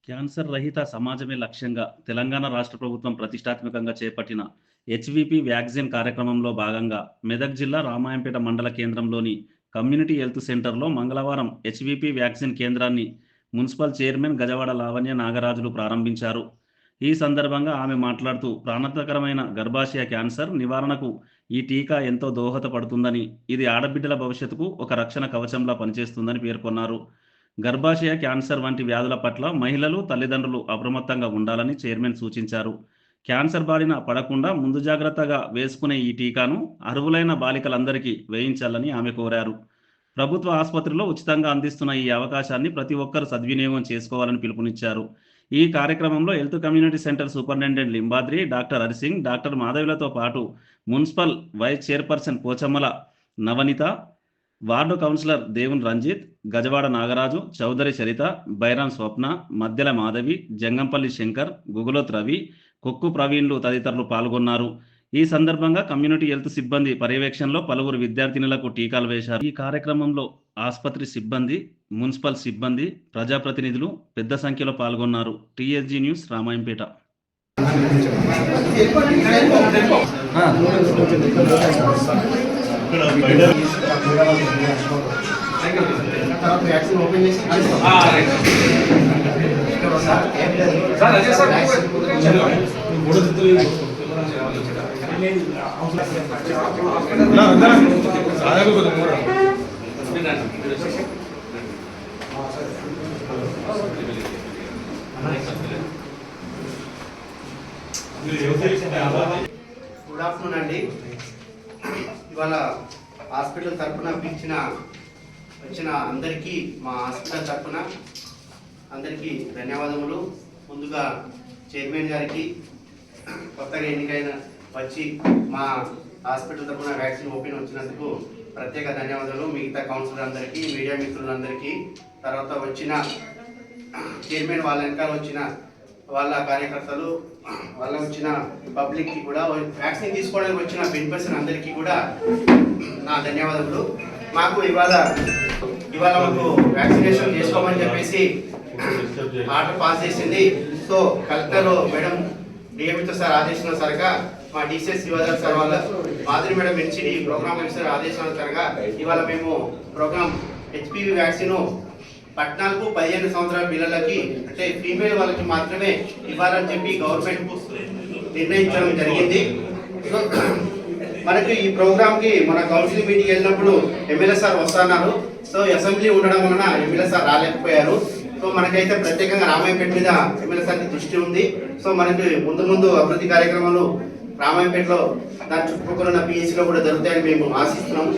Cancer రహిత సమాజమే లక్ష్యంగా తెలంగాణ రాష్ట్ర ప్రభుత్వం ప్రతిష్టాత్మకంగా చేపట్టిన హెచ్విపి వ్యాక్సిన్ కార్యక్రమంలో భాగంగా మెదక్ జిల్లా రామాయంపేట మండల కేంద్రంలోని కమ్యూనిటీ హెల్త్ సెంటర్లో మంగళవారం హెచ్విపి వ్యాక్సిన్ కేంద్రాన్ని మున్సిపల్ చైర్మన్ గజవాడ లావణ్య నాగరాజులు ప్రారంభించారు. ఈ సందర్భంగా ఆమె మాట్లాడుతూ ప్రాణాంతకరమైన గర్భాశయ క్యాన్సర్ నివారణకు ఈ టీకా ఎంతో దోహదపడుతుందని, ఇది ఆడబిడ్డల భవిష్యత్తుకు ఒక రక్షణ కవచంలా పనిచేస్తుందని పేర్కొన్నారు. గర్భాశయ క్యాన్సర్ వంటి వ్యాధుల పట్ల మహిళలు, తల్లిదండ్రులు అప్రమత్తంగా ఉండాలని చైర్మన్ సూచించారు. క్యాన్సర్ బారిన పడకుండా ముందు జాగ్రత్తగా వేసుకునే ఈ టీకాను అర్హులైన బాలికలందరికీ వేయించాలని ఆమె కోరారు. ప్రభుత్వ ఆసుపత్రిలో ఉచితంగా అందిస్తున్న ఈ అవకాశాన్ని ప్రతి ఒక్కరూ సద్వినియోగం చేసుకోవాలని పిలుపునిచ్చారు. ఈ కార్యక్రమంలో health community centre superintendent Limbadri, doctor Harisingh, doctor మాధవిలతో పాటు మున్సిపల్ వైస్ చైర్పర్సన్ పోచమ్మల నవనిత, వార్డు కౌన్సిలర్ దేవుని రంజిత్, గజవాడ నాగరాజు, చౌదరి చరిత, బైరాం స్వప్న, మద్దెల మాధవి, జంగంపల్లి శంకర్, గుగులోత్ రవి, కొక్కు ప్రవీణ్లు తదితరులు పాల్గొన్నారు. ఈ సందర్భంగా కమ్యూనిటీ హెల్త్ సిబ్బంది పర్యవేక్షణలో పలువురు విద్యార్థినులకు టీకాలు వేశారు. ఈ కార్యక్రమంలో ఆసుపత్రి సిబ్బంది, మున్సిపల్ సిబ్బంది, ప్రజాప్రతినిధులు పెద్ద సంఖ్యలో పాల్గొన్నారు. TSG news, Ramayampet. Good afternoon అండి. ఇవాళ హాస్పిటల్ తరఫున వచ్చిన అందరికీ మా హాస్పిటల్ తరఫున అందరికీ ధన్యవాదములు. ముందుగా చైర్మన్ గారికి కొత్తగా ఎన్నికైన వచ్చి మా హాస్పిటల్ తరఫున వ్యాక్సిన్ ఓపెన్ వచ్చినందుకు ప్రత్యేక ధన్యవాదాలు. మిగతా కౌన్సిలర్ అందరికీ, మీడియా మిత్రులందరికీ, తర్వాత వచ్చిన చైర్మన్ వాళ్ళ వెనకాల వచ్చిన వాళ్ళ కార్యకర్తలు, వాళ్ళ వచ్చిన పబ్లిక్కి కూడా, వ్యాక్సిన్ తీసుకోవడానికి వచ్చిన బెనిఫిట్స్ అందరికీ కూడా నా ధన్యవాదములు. మాకు ఇవాళ మాకు వ్యాక్సినేషన్ చేసుకోమని చెప్పేసి ఆర్డర్ పాస్ చేసింది. సో కలెక్టర్ మేడం డిఎంతో సార్ ఆదేశానుసారంగా మా డిసిఎస్ యువజన సార్ వాళ్ళ మాదిరి మేడం హెచ్డి ప్రోగ్రామ్ ఆఫీసర్ ఆదేశానుసారంగా ఇవాళ మేము ప్రోగ్రామ్ హెచ్పివి వ్యాక్సిన్ 14-15 సంవత్సరాల పిల్లలకి, అంటే ఫీమేల్ వాళ్ళకి మాత్రమే ఇవ్వాలని చెప్పి గవర్నమెంట్ నిర్ణయించడం జరిగింది. సో మనకి ఈ ప్రోగ్రామ్కి మన కౌన్సిల్ మీటింగ్ వెళ్ళినప్పుడు ఎమ్మెల్యే సార్ వస్తున్నారు. సో అసెంబ్లీ ఉండడం వలన ఎమ్మెల్యే సార్ రాలేకపోయారు. సో మనకైతే ప్రత్యేకంగా రామాయంపేట మీద ఎమ్మెల్యే సార్కి దృష్టి ఉంది. సో మనకి ముందు అభివృద్ధి కార్యక్రమాలు రామాయంపేటలో దాని చుట్టుపక్కల ఉన్న పిహెచ్లో కూడా జరుగుతాయని మేము ఆశిస్తున్నాము.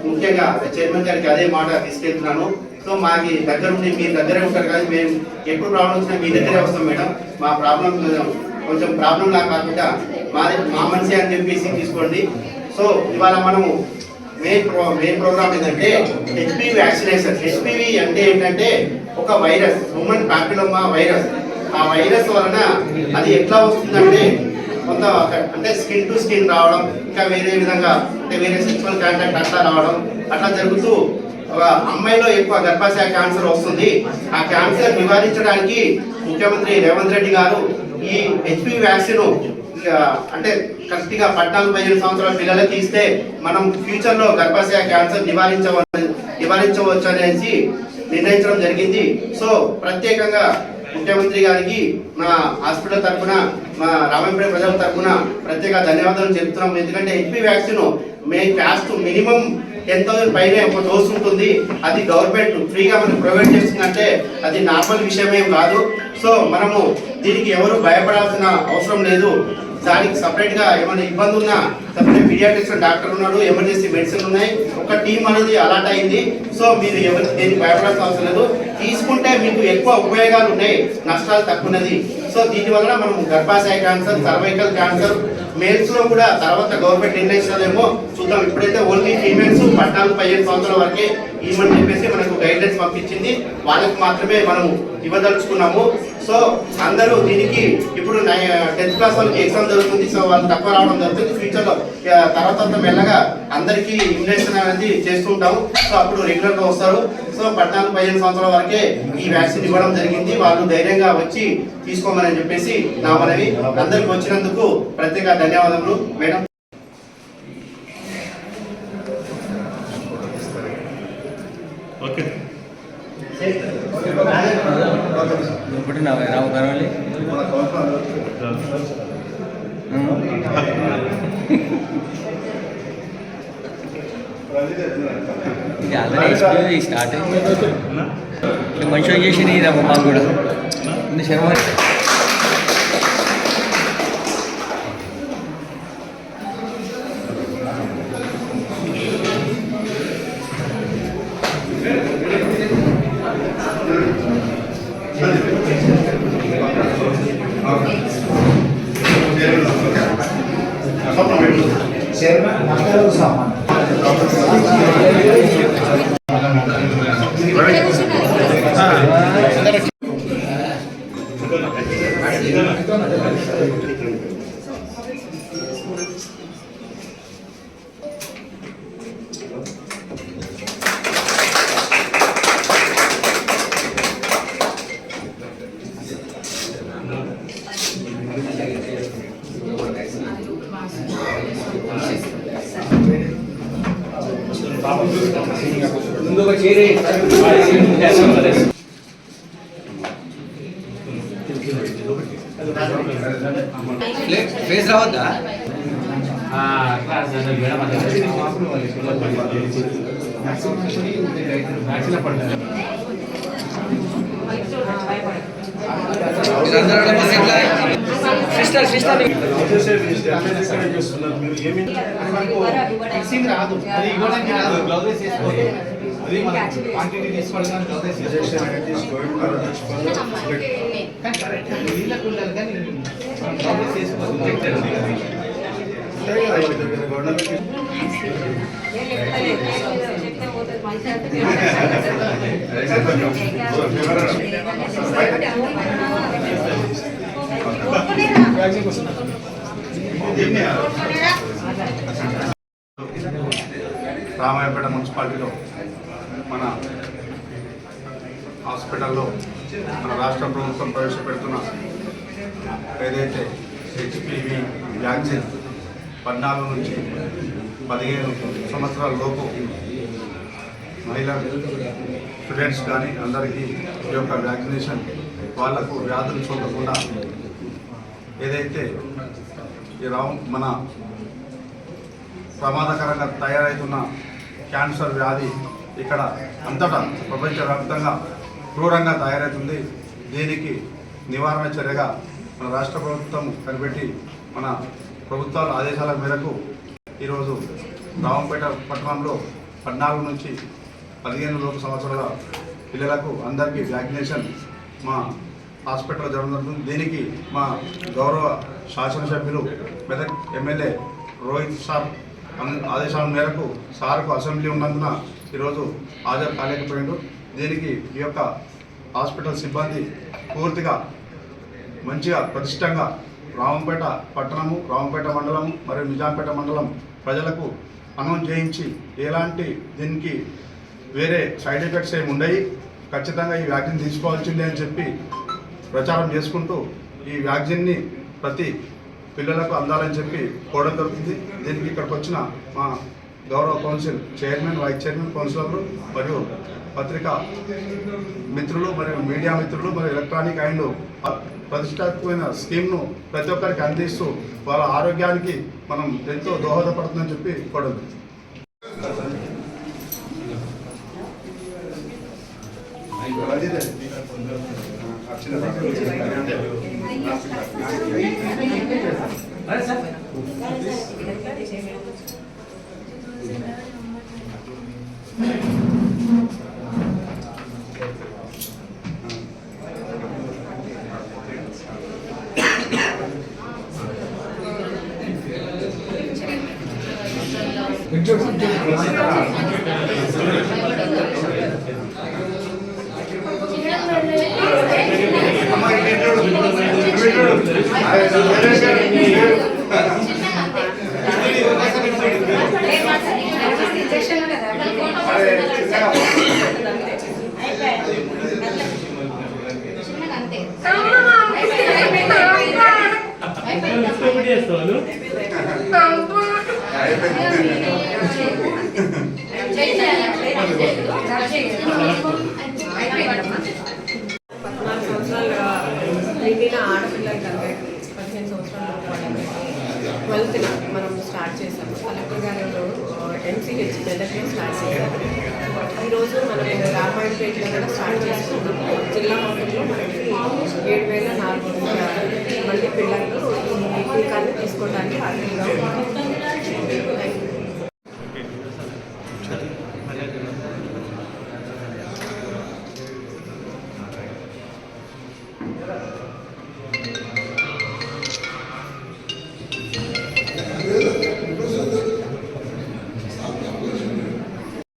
ముఖ్యంగా చైర్మన్ గారికి అదే మాట తీసుకెళ్తున్నాను. సో మాకు దగ్గర ఉండి మీరు దగ్గరే ఉంటారు కానీ మేము ఎప్పుడు ప్రాబ్లం వచ్చినా మీ దగ్గరే వస్తాం మేడం. మా ప్రాబ్లం కొంచెం ప్రాబ్లం లా కాకుండా మా మనిషి అని చెప్పేసి తీసుకోండి. సో ఇవాళ మనము మెయిన్ ప్రోగ్రామ్ ఏంటంటే హెచ్పివి వ్యాక్సినేషన్. హెచ్పివి అంటే ఏంటంటే ఒక వైరస్, హ్యూమన్ ప్యాపిలోమా వైరస్. ఆ వైరస్ వలన అది ఎట్లా వస్తుందంటే కొంత అంటే స్కిన్ టు స్కిన్ రావడం, ఇంకా వేరే విధంగా అంటే వేరే సెక్చువల్ కాంటాక్ట్ అట్లా రావడం, అట్లా జరుగుతూ అమ్మాయిలో ఎక్కువ గర్భాశయ క్యాన్సర్ వస్తుంది. ఆ క్యాన్సర్ నివారించడానికి ముఖ్యమంత్రి రేవంత్ రెడ్డి గారు ఈ హెచ్పివి వ్యాక్సిన్ అంటే కరెక్ట్గా 14-15 సంవత్సరాల పిల్లలకి ఇస్తే మనం ఫ్యూచర్లో గర్భాశయ క్యాన్సర్ నివారించవచ్చు అనేసి నిర్ణయించడం జరిగింది. సో ప్రత్యేకంగా ముఖ్యమంత్రి గారికి మా హాస్పిటల్ తరఫున, మా రామాయంపేట ప్రజల తరఫున ప్రత్యేక ధన్యవాదాలు చెప్తున్నాం. ఎందుకంటే హెచ్పివి వ్యాక్సిన్ కాస్ట్ మినిమం 10,000 పైనే ఒక డోస్ ఉంటుంది. అది గవర్నమెంట్ ఫ్రీగా మనకు ప్రొవైడ్ చేస్తుందంటే అది నార్మల్ విషయమేం కాదు. సో మనము దీనికి ఎవరు భయపడాల్సిన అవసరం లేదు. దానికి సపరేట్గా ఏమైనా ఇబ్బంది ఉన్నా సపరేట్ పీడియాట్రిక్స్ డాక్టర్ ఉన్నాడు, ఎమర్జెన్సీ మెడిసిన్ ఉన్నాయి, ఒక టీం అనేది అలాట్ అయింది. సో మీరు ఎవరు దేనికి భయపడాల్సిన అవసరం లేదు. తీసుకుంటే మీకు ఎక్కువ ఉపయోగాలు ఉన్నాయి, నష్టాలు తక్కువన్నది. సో దీనివల్ల మనం గర్భాశయ క్యాన్సర్, సర్వైకల్ క్యాన్సర్ మేల్స్ లో కూడా తర్వాత గవర్నమెంట్ నిర్ణయిస్తుందేమో చూద్దాం. ఇప్పుడైతే ఓన్లీ ఫీమేల్స్ 14-15 సంవత్సరాల వరకే ఇవ్వమని చెప్పేసి మనకు గైడ్ లైన్స్ పంపించింది. వాళ్ళకి మాత్రమే మనం ఇవ్వదలుచుకున్నాము. సో అందరూ దీనికి ఇప్పుడు 10th క్లాస్ వాళ్ళకి ఎగ్జామ్ జరుగుతుంది. సో వాళ్ళు తక్కువ రావడం జరుగుతుంది. ఫ్యూచర్లో తర్వాత మెల్లగా అందరికీ ఇమ్యునేషన్ అనేది చేస్తుంటాము. సో అప్పుడు రెగ్యులర్గా వస్తారు. సో 14-15 సంవత్సరాల వరకే ఈ వ్యాక్సిన్ ఇవ్వడం జరిగింది. వాళ్ళు ధైర్యంగా వచ్చి తీసుకోమని చెప్పేసి నా మనవి. అందరికి వచ్చినందుకు ప్రత్యేక ధన్యవాదములు మేడం. ఓకే స్టార్ట్ మంచిగా చేసి మాకు కూడా శర్మ ఫేస్ రావద్దా సిస్టర్ సిస్టర్ రాదు అది ఇవ్వడానికి రాదు గ్లౌజెస్ వేసుకోవాలి అది మన క్వాంటిటీ తీసుకోవడానికి గ్లౌజెస్ వీళ్ళకు ఉండాలి కానీ గ్లౌజెస్ వేసుకోవాలి రామాయపేట మున్సిపాలిటీలో మన హాస్పిటల్లో మన రాష్ట్ర ప్రభుత్వం ప్రవేశపెడుతున్న ఏదైతే హెచ్పివి వ్యాక్సిన్ 14 నుంచి 15 సంవత్సరాల లోపు మహిళా స్టూడెంట్స్ కానీ అందరికీ ఈ యొక్క వ్యాక్సినేషన్ వాళ్లకు వ్యాధులు సోకకుండా ఏదైతే మన ప్రమాదకరంగా తయారవుతున్న క్యాన్సర్ వ్యాధి ఇక్కడ అంతటా ప్రపంచవ్యాప్తంగా క్రూరంగా తయారవుతుంది. దీనికి నివారణ చర్యగా మన రాష్ట్ర ప్రభుత్వం కనిపెట్టి మన ప్రభుత్వాల ఆదేశాల మేరకు ఈరోజు రావంపేట పట్టణంలో 14 నుంచి 15 లోపు సంవత్సరాల పిల్లలకు అందరికీ వ్యాక్సినేషన్ మా హాస్పిటల్లో జరుగుతుంది. దీనికి మా గౌరవ శాసనసభ్యులు మెదక్ ఎమ్మెల్యే రోహిత్ సార్ ఆదేశాల మేరకు సార్కు అసెంబ్లీ ఉన్నందున ఈరోజు హాజరు కాలేకపోయాడు. దీనికి ఈ యొక్క హాస్పిటల్ సిబ్బంది పూర్తిగా మంచిగా ప్రతిష్టంగా రావంపేట పట్టణము, రావంపేట మండలము మరియు నిజాంపేట మండలం ప్రజలకు అనౌన్స్ చేయించి ఎలాంటి దీనికి వేరే సైడ్ ఎఫెక్ట్స్ ఏమి ఉండయి, ఖచ్చితంగా ఈ వ్యాక్సిన్ తీసుకోవాల్సిందే అని చెప్పి ప్రచారం చేసుకుంటూ ఈ వ్యాక్సిన్ని ప్రతి పిల్లలకు అందాలని చెప్పి కోవడం జరుగుతుంది. దీనికి ఇక్కడికి వచ్చిన మా గౌరవ కౌన్సిల్ చైర్మన్, వైస్ చైర్మన్, కౌన్సిలర్లు మరియు పత్రికా మిత్రులు మరియు మీడియా మిత్రులు మరియు ఎలక్ట్రానిక్ అండ్ ప్రతిష్టాత్మకమైన స్కీమ్ను ప్రతి ఒక్కరికి అందిస్తూ వాళ్ళ ఆరోగ్యానికి మనం ఎంతో దోహదపడుతుందని చెప్పి కోవడం. చేస్తావు సంవత్సరాలుగా నిండిన ఆడపిల్లలకి 15 సంవత్సరాల వాళ్ళకి 12th మనం స్టార్ట్ చేసాము. కలెక్టర్ గారు MCH మెదక్లో స్టార్ట్ చేశారు. ఈరోజు మనం రామాయణపేటలో కూడా స్టార్ట్ చేసుకున్నాము. జిల్లా మొత్తంలో మనకి 7,400 మంది పిల్లలు ఈ టీకాన్ని తీసుకోవడానికి అర్హులుగా ఉన్నారు. Thank you.